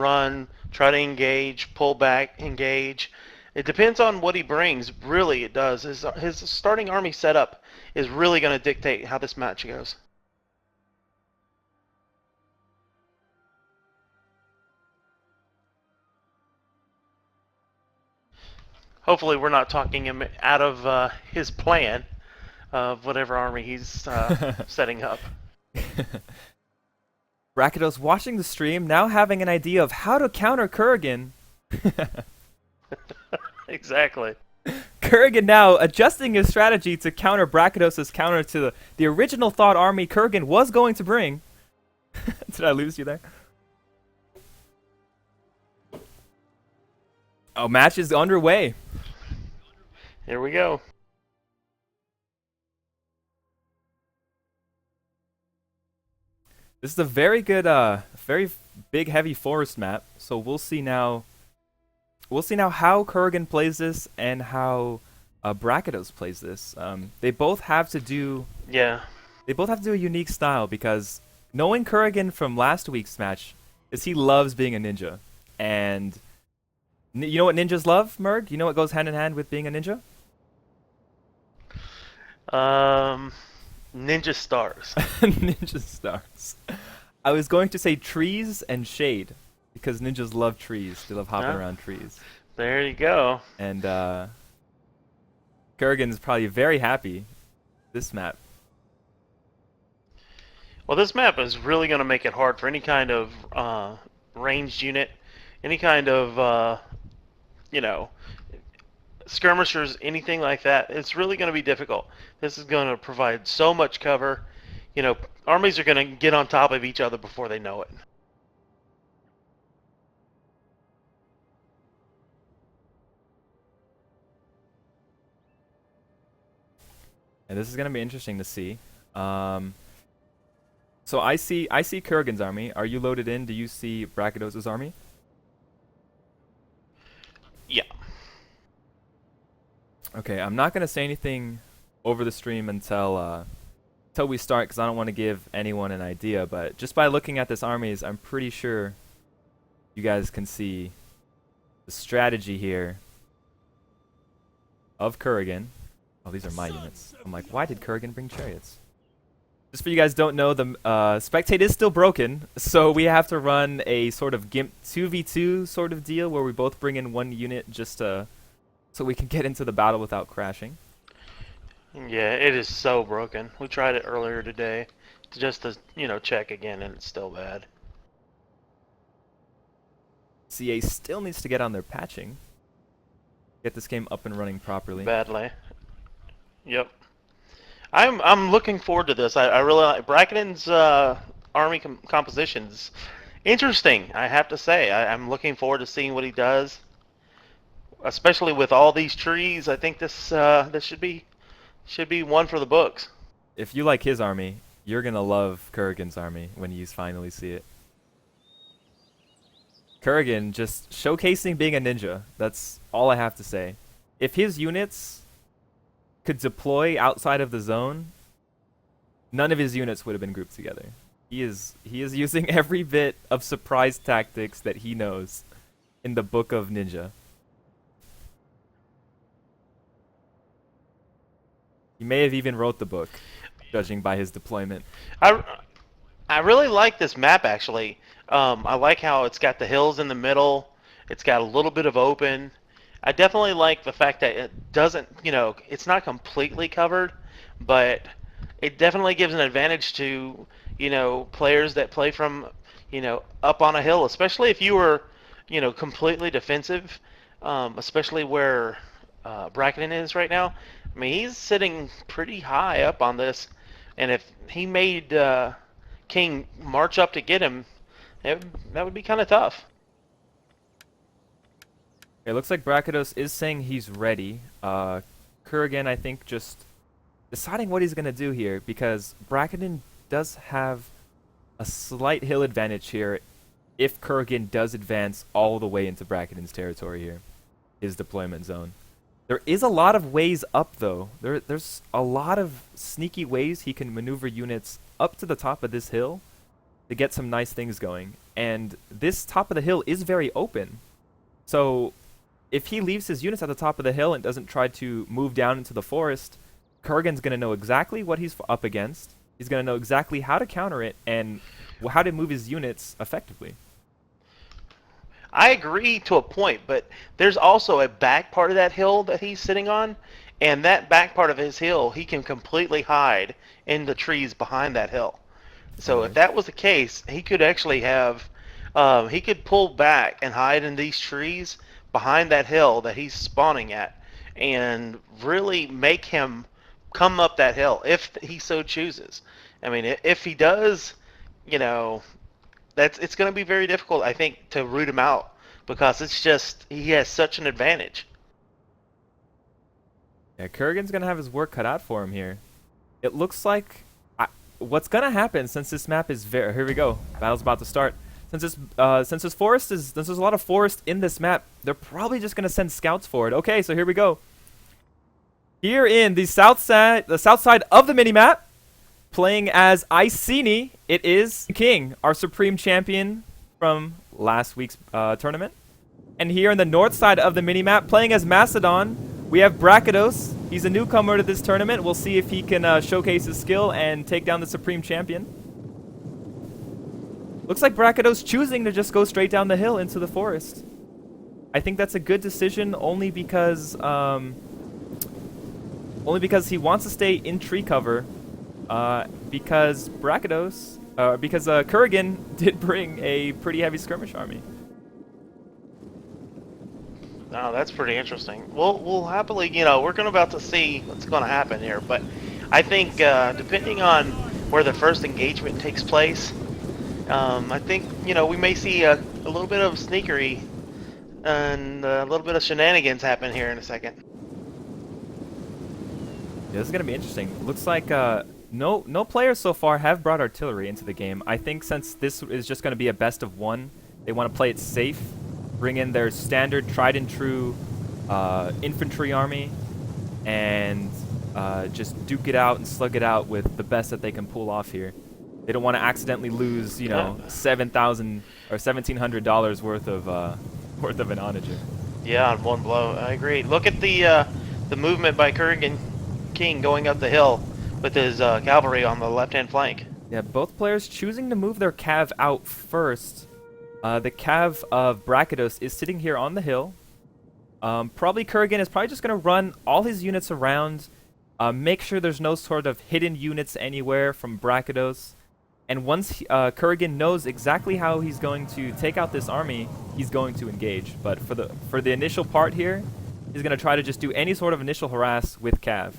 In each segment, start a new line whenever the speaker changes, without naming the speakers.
run, try to engage, pull back, engage. It depends on what he brings. Really, it does. His starting army setup is really going to dictate how this match goes. Hopefully, we're not talking him out of his plan of whatever army he's setting up.
Brakados watching the stream, now having an idea of how to counter Kurgan.
Exactly.
Kurgan now adjusting his strategy to counter Brakados' counter to the original thought army Kurgan was going to bring. Did I lose you there? Oh, match is underway.
Here we go.
This is a very good, very big, heavy forest map. So we'll see now. We'll see now how Kurgan plays this and how Brakados plays this. They both have to do.
Yeah.
They both have to do a unique style because knowing Kurgan from last week's match is he loves being a ninja, and you know what ninjas love, Merg? You know what goes hand in hand with being a ninja?
Ninja stars.
Ninja stars. I was going to say trees and shade because ninjas love trees. They love hopping around trees.
There you go.
And Kurgan's probably very happy this map.
Well, this map is really going to make it hard for any kind of ranged unit, any kind of, you know, skirmishers, anything like that. It's really going to be difficult. This is going to provide so much cover. You know, armies are going to get on top of each other before they know it.
And this is going to be interesting to see. So I see Kurgan's army. Are you loaded in? Do you see Brakados' army?
Yeah.
Okay, I'm not going to say anything over the stream until we start because I don't want to give anyone an idea, but just by looking at this armies, I'm pretty sure you guys can see the strategy here of Kurgan. Oh, these are my units. I'm like, why did Kurgan bring chariots? Just for you guys don't know, the spectate is still broken, so we have to run a sort of GIMP 2v2 sort of deal where we both bring in one unit just so we can get into the battle without crashing.
Yeah, it is so broken. We tried it earlier today just to, check again, and it's still bad.
CA still needs to get on their patching. Get this game up and running properly.
Badly. Yep. I'm looking forward to this. I really like Bracken's army compositions. Interesting, I have to say. I'm looking forward to seeing what he does, especially with all these trees. I think this should be one for the books.
If you like his army, you're gonna love Kurgan's army when you finally see it. Kurgan just showcasing being a ninja. That's all I have to say. If his units could deploy outside of the zone, none of his units would have been grouped together. He is using every bit of surprise tactics that he knows in the book of ninja. He may have even wrote the book, judging by his deployment.
I really like this map, actually. I like how it's got the hills in the middle. It's got a little bit of open. I definitely like the fact that it doesn't, it's not completely covered, but it definitely gives an advantage to, players that play from, up on a hill, especially if you were, completely defensive, especially where Bracken is right now. I mean, he's sitting pretty high up on this, and if he made King march up to get him, that would be kind of tough.
It looks like Brakados is saying he's ready. Kurgan, I think, just deciding what he's going to do here, because Brakaden does have a slight hill advantage here if Kurgan does advance all the way into Brakaden's territory here, his deployment zone. There is a lot of ways up, though. There's a lot of sneaky ways he can maneuver units up to the top of this hill to get some nice things going. And this top of the hill is very open. So if he leaves his units at the top of the hill and doesn't try to move down into the forest, Kurgan's going to know exactly what he's up against. He's going to know exactly how to counter it and how to move his units effectively.
I agree to a point, but there's also a back part of that hill that he's sitting on, and that back part of his hill, he can completely hide in the trees behind that hill. So if
Right.
that was the case, he could actually have, he could pull back and hide in these trees behind that hill that he's spawning at, and really make him come up that hill if he so chooses. I mean, if he does, you know, it's going to be very difficult, I think, to root him out because it's just he has such an advantage.
Yeah, Kurgan's going to have his work cut out for him here. It looks like what's going to happen since this map is very... Here we go. Battle's about to start. Since this forest is... Since there's a lot of forest in this map, they're probably just going to send scouts for it. Okay, so here we go. Here in the south side of the minimap, playing as Iceni, it is King, our supreme champion from last week's tournament. And here in the north side of the minimap, playing as Macedon, we have Brakados. He's a newcomer to this tournament. We'll see if he can showcase his skill and take down the supreme champion. Looks like Brakados choosing to just go straight down the hill into the forest. I think that's a good decision only because he wants to stay in tree cover. Because Kurgan did bring a pretty heavy skirmish army.
Oh, that's pretty interesting. We'll happily, we're about to see what's going to happen here, but I think depending on where the first engagement takes place, I think we may see a little bit of sneakery and a little bit of shenanigans happen here in a second.
Yeah, this is gonna be interesting. Looks like no players so far have brought artillery into the game. I think since this is just gonna be a best of one, they want to play it safe, bring in their standard tried and true infantry army, and just duke it out and slug it out with the best that they can pull off here. They don't want to accidentally lose, $7,000 or $1,700 worth of an onager.
Yeah, on one blow. I agree. Look at the movement by KurganKing going up the hill with his cavalry on the left-hand flank.
Yeah, both players choosing to move their cav out first. The cav of Brakados is sitting here on the hill. Probably Kurgan is probably just going to run all his units around, make sure there's no sort of hidden units anywhere from Brakados. And once Kurgan knows exactly how he's going to take out this army, he's going to engage. But for the initial part here, he's going to try to just do any sort of initial harass with cav.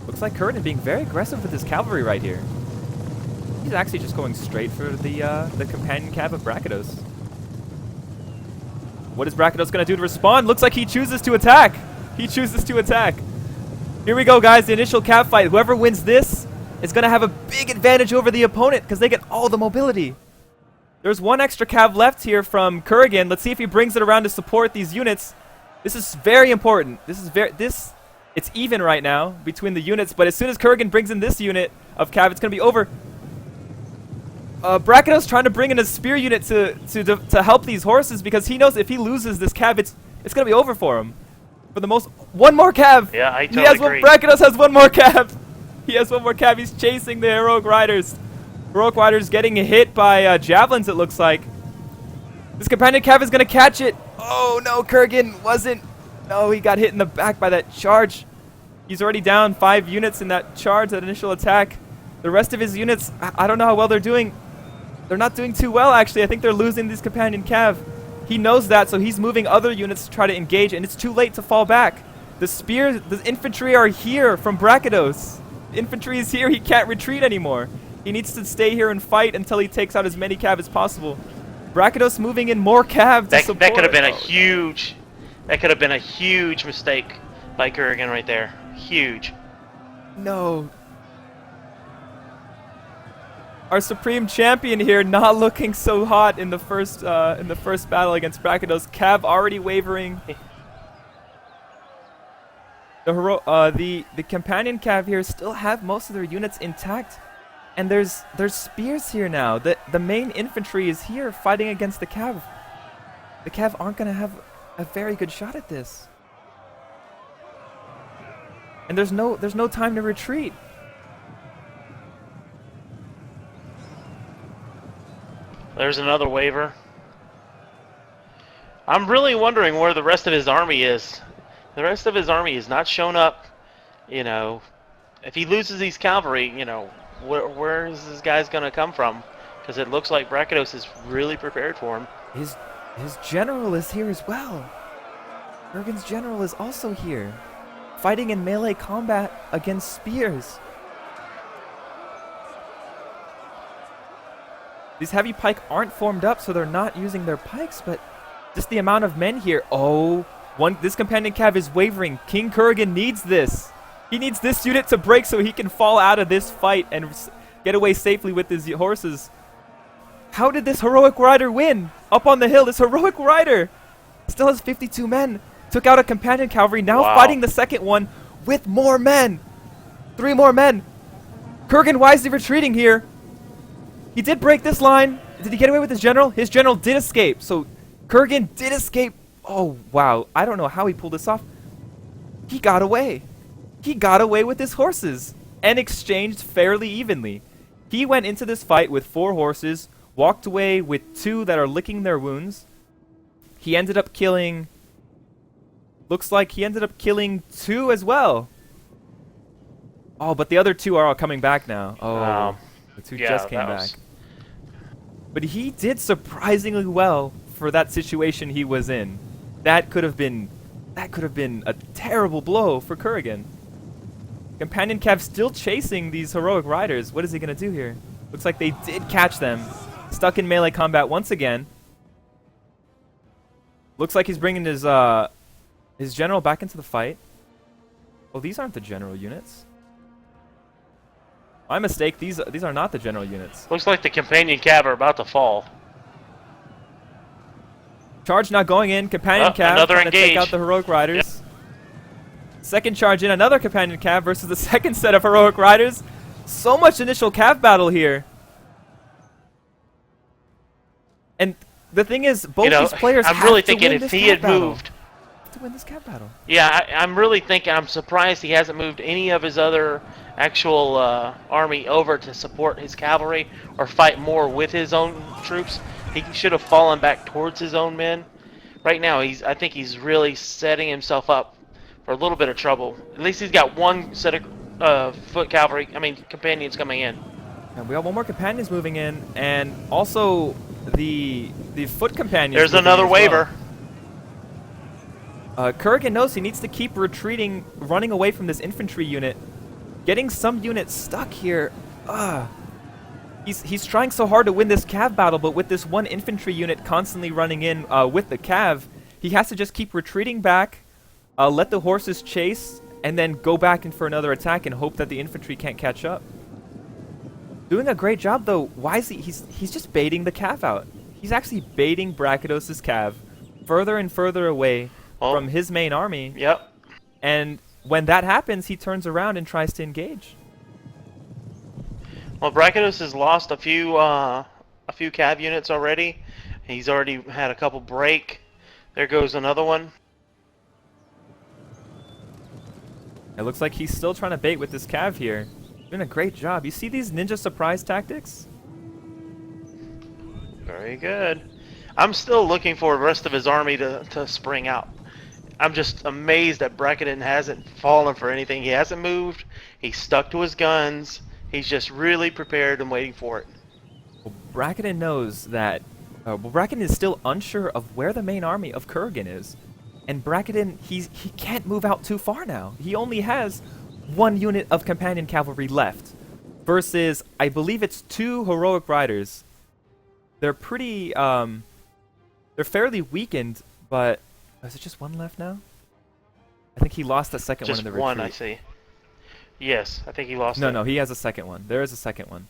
Looks like Kurgan being very aggressive with his cavalry right here. He's actually just going straight for the companion cav of Brakados. What is Brakados going to do to respond? Looks like he chooses to attack. He chooses to attack. Here we go, guys. The initial cav fight. Whoever wins this is going to have a big advantage over the opponent because they get all the mobility. There's one extra cav left here from Kurgan. Let's see if he brings it around to support these units. This is very important. It's even right now between the units, but as soon as Kurgan brings in this unit of cav, it's going to be over. Brakados trying to bring in a spear unit to help these horses because he knows if he loses this cav, it's going to be over for him. For the most... One more cav!
Yeah, I totally agree.
Brakados has one more cav! He has one more cav. He's chasing the heroic riders. Heroic riders getting hit by javelins, it looks like. This companion cav is going to catch it. Oh, no, Kurgan wasn't. No, he got hit in the back by that charge. He's already down 5 units in that charge, that initial attack. The rest of his units, I don't know how well they're doing. They're not doing too well, actually. I think they're losing this companion cav. He knows that, so he's moving other units to try to engage, and it's too late to fall back. The infantry are here from Brakados. The infantry is here. He can't retreat anymore. He needs to stay here and fight until he takes out as many cav as possible. Brakados moving in more cav to support.
That could have been that could have been a huge mistake by Kurgan right there. Huge.
No. Our supreme champion here not looking so hot in the first battle against Brakados. Cav already wavering. The companion cav here still have most of their units intact. And there's spears here now. The main infantry is here fighting against the Cav. The Cav aren't gonna have a very good shot at this. And there's no time to retreat.
There's another waver. I'm really wondering where the rest of his army is. The rest of his army has not shown up. You know, if he loses these cavalry, you know, where is this guy's going to come from? Because it looks like Brakados is really prepared for him.
His general is here as well. Kurgan's general is also here, fighting in melee combat against spears. These heavy pike aren't formed up, so they're not using their pikes, but just the amount of men here. Oh, this companion cav is wavering. King Kurgan needs this. He needs this unit to break so he can fall out of this fight and get away safely with his horses. How did this heroic rider win? Up on the hill, this heroic rider still has 52 men. Took out a companion cavalry, now fighting the second one with more men. 3 more men. Kurgan wisely retreating here. He did break this line. Did he get away with his general? His general did escape. So Kurgan did escape. Oh, wow. I don't know how he pulled this off. He got away. He got away with his horses and exchanged fairly evenly. He went into this fight with 4 horses, walked away with 2 that are licking their wounds. He ended up killing... Looks like he ended up killing 2 as well. Oh, but the other 2 are all coming back now. Oh, the 2 just came back. But he did surprisingly well for that situation he was in. That could have been a terrible blow for Kurgan. Companion Cav still chasing these heroic riders. What is he gonna do here? Looks like they did catch them. Stuck in melee combat once again. Looks like he's bringing his general back into the fight. Well, these aren't the general units. My mistake. These are not the general units.
Looks like the companion cav are about to fall.
Charge not going in. Companion cav trying to take out the heroic riders. Yep. Second charge in. Another companion cav versus the second set of heroic riders. So much initial cav battle here. And the thing is, both these players
I'm really thinking if he had moved
to win this cav battle.
Yeah, I'm really thinking. I'm surprised he hasn't moved any of his other actual army over to support his cavalry or fight more with his own troops. He should have fallen back towards his own men. Right now, I think he's really setting himself up for a little bit of trouble. At least he's got 1 set of foot cavalry. Companions coming in.
And we have 1 more companions moving in, and also the foot companions.
There's another waver.
Kurgan knows he needs to keep retreating, running away from this infantry unit. Getting some units stuck here. He's trying so hard to win this cav battle, but with this 1 infantry unit constantly running in with the cav, he has to just keep retreating back, let the horses chase, and then go back in for another attack and hope that the infantry can't catch up. Doing a great job though. Wisely, he's just baiting the cav out. He's actually baiting Brakados' cav further and further away from his main army.
Yep.
And when that happens, he turns around and tries to engage.
Well, Brakados has lost a few cav units already. He's already had a couple break. There goes another one.
It looks like he's still trying to bait with this cav here. Doing a great job. You see these ninja surprise tactics?
Very good. I'm still looking for the rest of his army to spring out. I'm just amazed that Brakados hasn't fallen for anything. He hasn't moved. He's stuck to his guns. He's just really prepared and waiting for it.
Well, Brakados knows that... Brakados is still unsure of where the main army of Kurgan is. And Brakados, he can't move out too far now. He only has 1 unit of companion cavalry left. Versus, I believe it's 2 heroic riders. They're pretty... they're fairly weakened, but... Is it just 1 left now? I think he lost the second one in the retreat.
Just 1, I see. Yes, I think he lost
No, he has a second one. There is a second one.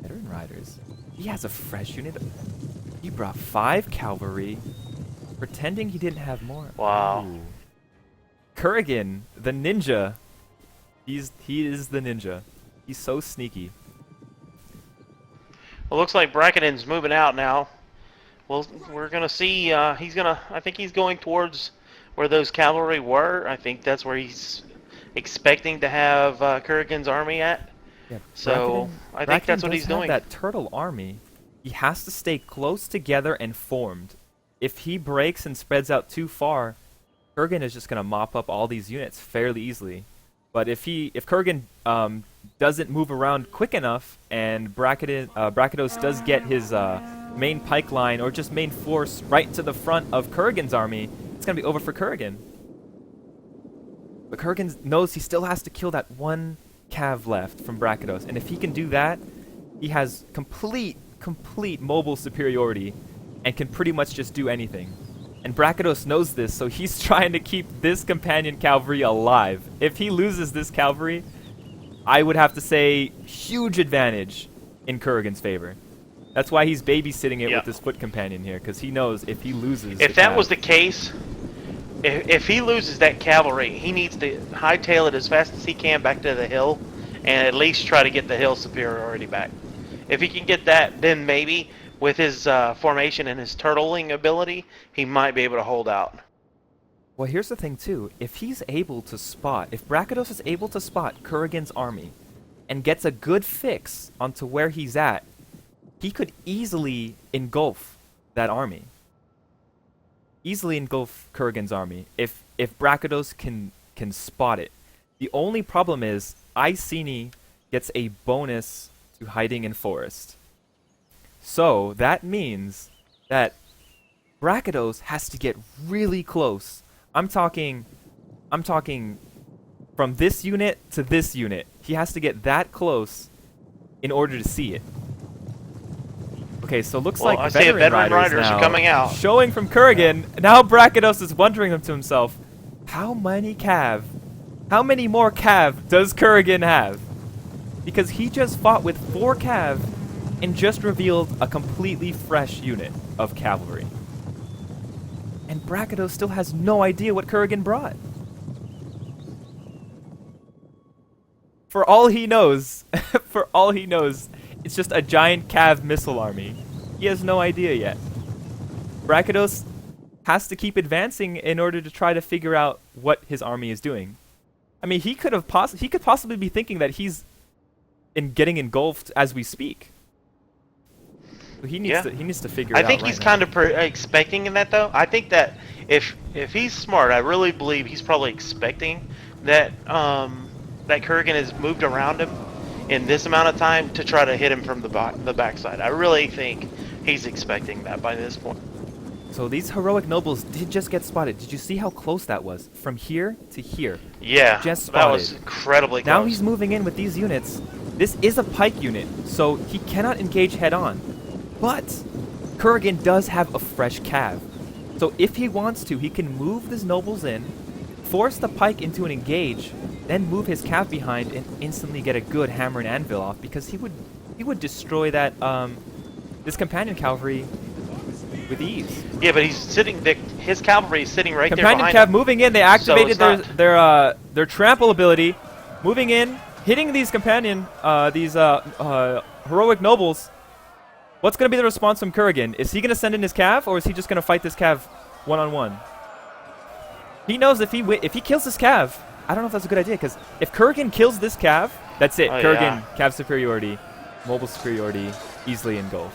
Veteran riders. He has a fresh unit. He brought 5 cavalry, pretending he didn't have more.
Wow.
Ooh. Kurgan, the ninja. He is the ninja. He's so sneaky.
Well, looks like Brackenden's moving out now. Well, we're gonna see. He's gonna. I think he's going towards where those cavalry were. I think that's where he's expecting to have Kurgan's army at.
Yeah,
So I think
Bracken
that's what
does
he's
have
doing.
that turtle army. He has to stay close together and formed. If he breaks and spreads out too far, Kurgan is just gonna mop up all these units fairly easily. But if Kurgan doesn't move around quick enough, and Brakados does get his main pike line or just main force right to the front of Kurgan's army, it's gonna be over for Kurgan. But Kurgan knows he still has to kill that one cav left from Brakados, and if he can do that, he has complete mobile superiority and can pretty much just do anything. And Brakados knows this, so he's trying to keep this companion cavalry alive. If he loses this cavalry, I would have to say huge advantage in Kurgan's favor. That's why he's babysitting it with this foot companion here, because he knows if he loses.
If that was the case, if he loses that cavalry, he needs to hightail it as fast as he can back to the hill, and at least try to get the hill superiority back. If he can get that, then maybe with his formation and his turtling ability, he might be able to hold out.
Well, here's the thing too. If he's able to spot, if Brakados is able to spot Kurgan's army and gets a good fix onto where he's at, he could easily engulf that army. Easily engulf Kurgan's army if Brakados can spot it. The only problem is Iceni gets a bonus to hiding in forest. So that means that Brakados has to get really close. I'm talking from this unit to this unit. He has to get that close in order to see it. Okay, so looks like
I see veteran riders
now
are coming out.
showing from Kurgan. Now Brakados is wondering to himself, how many more cav does Kurgan have? Because he just fought with 4 cav and just revealed a completely fresh unit of cavalry. And Brakados still has no idea what Kurgan brought. For all he knows, it's just a giant cav missile army. He has no idea yet. Brakados has to keep advancing in order to try to figure out what his army is doing. I mean, he could possibly be thinking that he's getting engulfed as we speak. So he needs to figure it out.
I think he's kind of expecting that, though. I think that if he's smart, I really believe he's probably expecting that that Kurgan has moved around him in this amount of time to try to hit him from the backside. I really think he's expecting that by this point.
So these heroic nobles did just get spotted. Did you see how close that was? From here to here.
Yeah,
just spotted.
That was incredibly close.
Now he's moving in with these units. This is a pike unit, so he cannot engage head-on. But Kurgan does have a fresh cav. So if he wants to, he can move these nobles in, force the pike into an engage, then move his cav behind and instantly get a good hammer and anvil off, because he would destroy that this companion cavalry with ease.
Yeah, but his cavalry is sitting right there
behind him. Companion cav moving in. They activated their trample ability, moving in, hitting these heroic nobles. What's going to be the response from Kurgan? Is he going to send in his cav, or is he just going to fight this cav one-on-one? He knows if he kills this cav, I don't know if that's a good idea, because if Kurgan kills this cav, that's it. Kurgan, cav superiority, mobile superiority, easily engulf.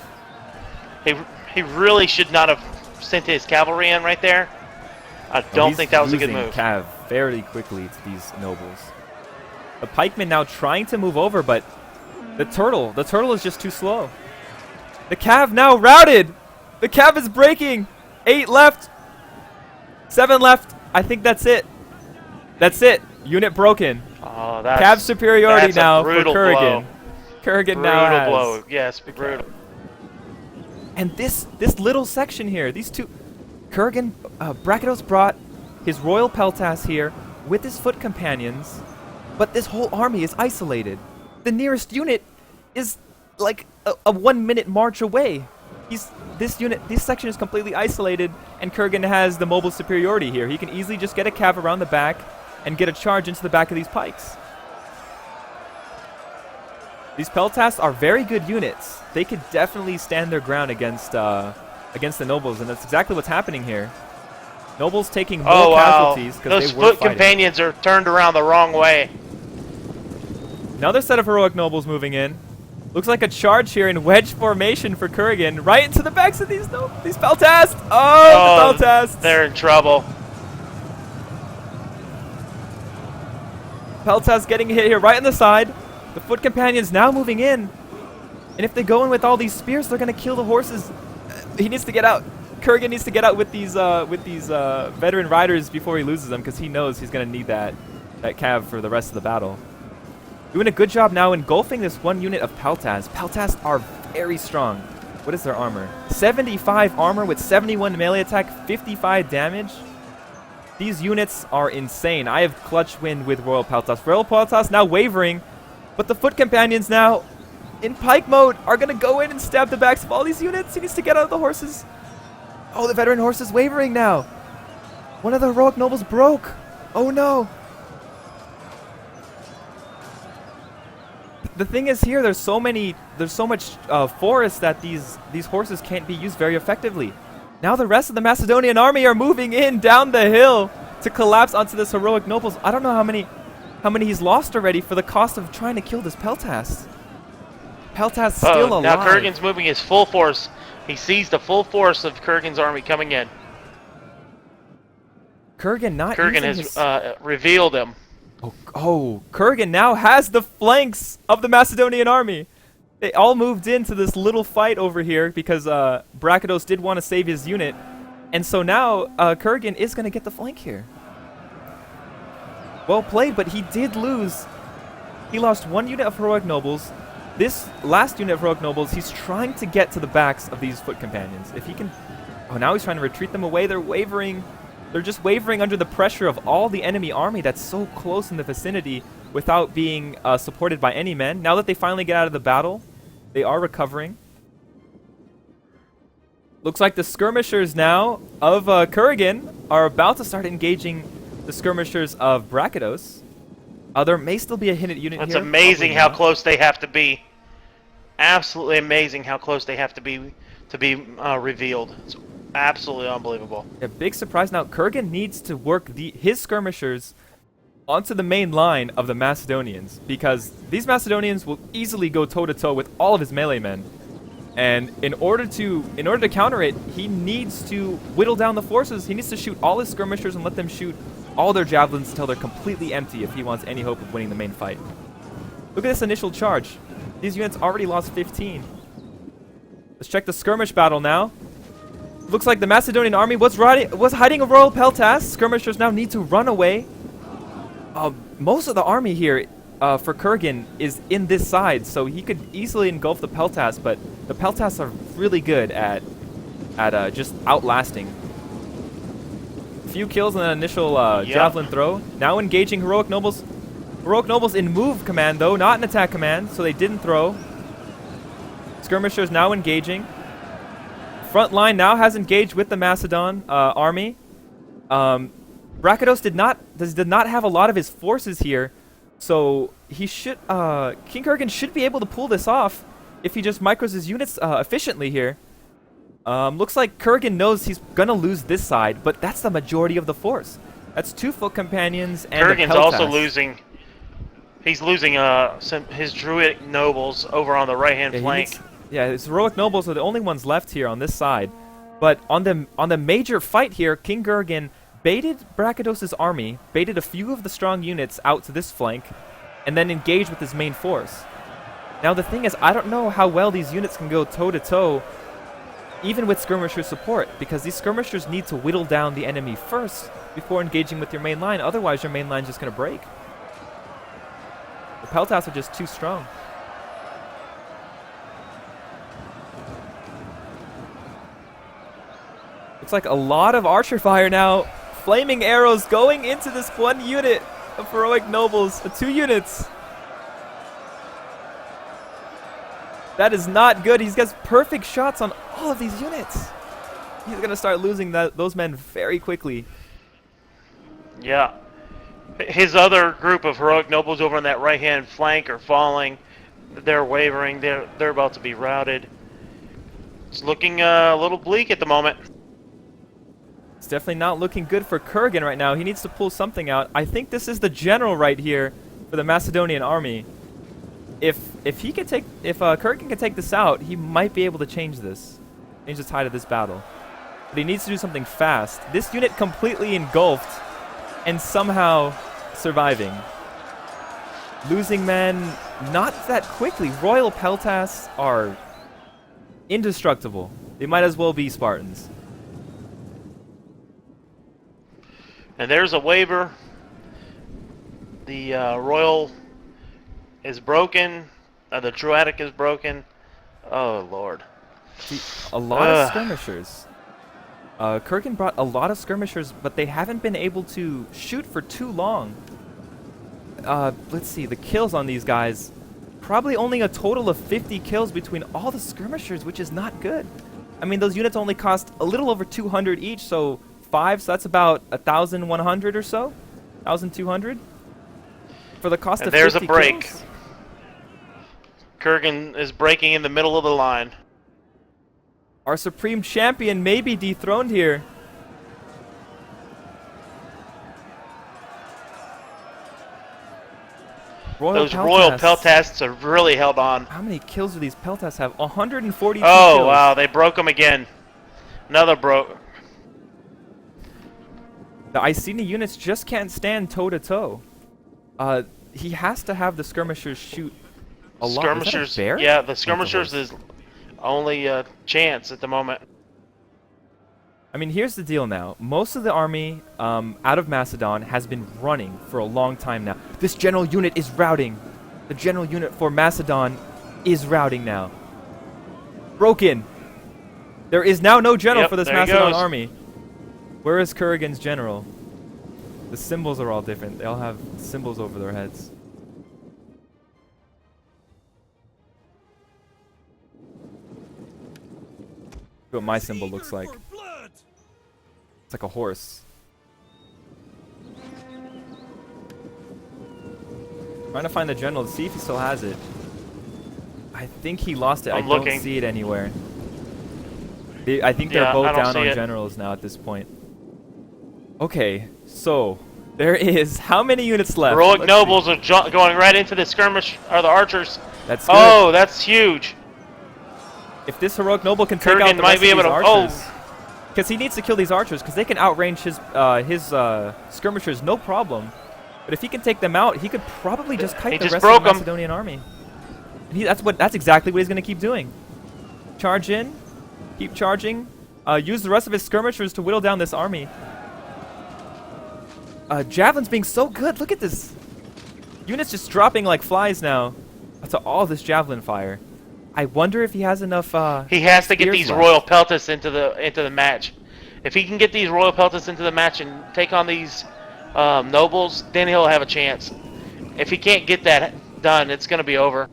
He really should not have sent his cavalry in right there. I don't think that was a good move.
Cav very quickly to these nobles. The pikemen now trying to move over, but the turtle is just too slow. The cav now routed. The cav is breaking. 8 left. 7 left. I think that's it. That's it. Unit broken.
Oh,
cav superiority now for Kurgan.
Kurgan
now has.
Brutal blow. Yes, brutal.
And this little section here, these two, Brakados brought his royal peltas here with his foot companions, but this whole army is isolated. The nearest unit is like a 1-minute march away. This section is completely isolated, and Kurgan has the mobile superiority here. He can easily just get a cav around the back and get a charge into the back of these pikes. These Peltas are very good units. They could definitely stand their ground against the nobles, and that's exactly what's happening here. Nobles taking more
Oh wow!
casualties because
Those
they were
foot
fighting.
companions are turned around the wrong way.
Another set of heroic nobles moving in. Looks like a charge here in wedge formation for Kurgan, right into the backs of these Peltas. Oh, the Peltas!
They're in trouble.
Peltas getting hit here right on the side. The foot companions now moving in. And if they go in with all these spears, they're going to kill the horses. He needs to get out. Kurgan needs to get out with these veteran riders before he loses them, because he knows he's going to need that cav for the rest of the battle. Doing a good job now engulfing this one unit of Peltas. Peltas are very strong. What is their armor? 75 armor with 71 melee attack, 55 damage. These units are insane. I have clutch win with Royal Peltas. Royal Peltas now wavering, but the foot companions now in pike mode are going to go in and stab the backs of all these units. He needs to get out of the horses. Oh, the veteran horse is wavering now. One of the heroic nobles broke. Oh no. The thing is here, there's so much forest that these horses can't be used very effectively. Now the rest of the Macedonian army are moving in down the hill to collapse onto this heroic nobles. I don't know how many he's lost already for the cost of trying to kill this Peltas. Peltas still alive.
Now Kurgan's moving his full force. He sees the full force of Kurgan's army coming in.
Kurgan
has revealed him.
Oh, Kurgan now has the flanks of the Macedonian army. They all moved into this little fight over here because Brakados did want to save his unit. And so now Kurgan is going to get the flank here. Well played, but he did lose. He lost one unit of heroic nobles. This last unit of heroic nobles, he's trying to get to the backs of these foot companions. If he can... Oh, now he's trying to retreat them away. They're wavering. They're just wavering under the pressure of all the enemy army that's so close in the vicinity without being supported by any men. Now that they finally get out of the battle, they are recovering. Looks like the skirmishers now of Kurgan are about to start engaging the skirmishers of Brakados. There may still be a hidden unit here.
It's amazing how close they have to be. Absolutely amazing how close they have to be revealed. It's absolutely unbelievable.
A big surprise now. Kurgan needs to work his skirmishers onto the main line of the Macedonians, because these Macedonians will easily go toe-to-toe with all of his melee men. And in order to counter it, he needs to whittle down the forces. He needs to shoot all his skirmishers and let them shoot all their javelins until they're completely empty if he wants any hope of winning the main fight. Look at this initial charge. These units already lost 15. Let's check the skirmish battle now. Looks like the Macedonian army was hiding a Royal Peltas. Skirmishers now need to run away. Most of the army here for Kurgan is in this side, so he could easily engulf the Peltas, but the Peltas are really good at just outlasting. Few kills and an initial javelin throw. Now engaging heroic nobles. Heroic nobles in move command though, not in attack command, so they didn't throw. Skirmishers now engaging. Front line now has engaged with the Macedon army. Brakados did not have a lot of his forces here, so he should King Kurgan should be able to pull this off if he just micros his units efficiently here. Looks like Kurgan knows he's gonna lose this side, but that's the majority of the force. That's 2 foot companions and
Kurgan's also losing. He's losing his druidic nobles over on the right-hand flank.
His heroic nobles are the only ones left here on this side. But on the major fight here, King Kurgan baited Brakados' army, baited a few of the strong units out to this flank, and then engaged with his main force. Now the thing is, I don't know how well these units can go toe-to-toe even with skirmisher support, because these skirmishers need to whittle down the enemy first before engaging with your main line. Otherwise, your main line's just going to break. The Peltas are just too strong. Looks like a lot of archer fire now. Flaming arrows going into this one unit of heroic nobles. 2 units. That is not good. He's got perfect shots on all of these units. He's going to start losing those men very quickly.
Yeah. His other group of heroic nobles over on that right-hand flank are falling. They're wavering. They're about to be routed. It's looking a little bleak at the moment.
It's definitely not looking good for Kurgan right now. He needs to pull something out. I think this is the general right here for the Macedonian army. If Kurgan can take this out, he might be able to change the tide of this battle. But he needs to do something fast. This unit completely engulfed and somehow surviving. Losing men not that quickly. Royal Peltas are indestructible. They might as well be Spartans.
And there's a waver. The Royal is broken. The Druidic is broken. Oh, Lord.
See, a lot of skirmishers. Kurgan brought a lot of skirmishers, but they haven't been able to shoot for too long. Let's see, the kills on these guys. Probably only a total of 50 kills between all the skirmishers, which is not good. I mean, those units only cost a little over 200 each, so 5, so that's about 1,100 or so? 1,200? For the cost of 50
there's a break.
kills?
Kurgan is breaking in the middle of the line.
Our supreme champion may be dethroned here.
Those Royal Peltasts have really held on.
How many kills do these Peltasts have? 142
Oh,
kills.
wow, they broke them again. Another broke.
The Iceni units just can't stand toe-to-toe. He has to have the skirmishers shoot a lot.
Skirmishers,
Is that a bear?
yeah, the skirmishers is only chance at the moment.
I mean, here's the deal now. Most of the army out of Macedon has been running for a long time now. This general unit is routing. The general unit for Macedon is routing now. Broken. There is now no general for this Macedon army. Where is Kurgan's general? The symbols are all different. They all have symbols over their heads. What my symbol looks like. It's like a horse. Trying to find the general to see if he still has it. I think he lost it. I don't see it anywhere. I think they're both down on generals now at this point. Okay, so there is how many units left?
Heroic nobles are going right into the skirmish, or the archers.
That's good.
Oh, that's huge.
If this heroic noble can take out the rest of these archers, because he needs to kill these archers, because they can outrange his skirmishers no problem. But if he can take them out, he could probably just kite the rest of the Macedonian army. And that's exactly what he's going to keep doing. Charge in, keep charging, use the rest of his skirmishers to whittle down this army. Javelin's being so good. Look at this. Units just dropping like flies now to all this javelin fire. I wonder if he has enough.
He has to get these Royal Peltas into the match. If he can get these Royal Peltas into the match and take on these nobles, then he'll have a chance. If he can't get that done, it's going to be over.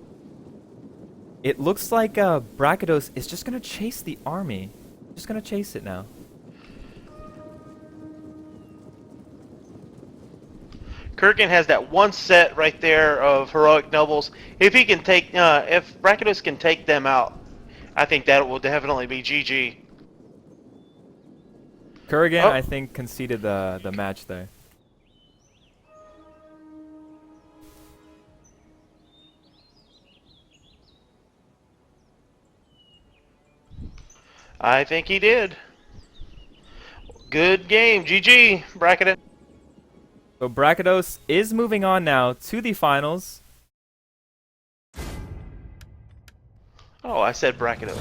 It looks like Brakados is just going to chase the army. Just going to chase it now.
Kurgan has that one set right there of heroic nobles. If he can take, if Brakados can take them out, I think that will definitely be GG.
Kurgan, I think, conceded the match there.
I think he did. Good game, GG, Brakados.
So Brakados is moving on now to the finals.
Oh, I said Brakados.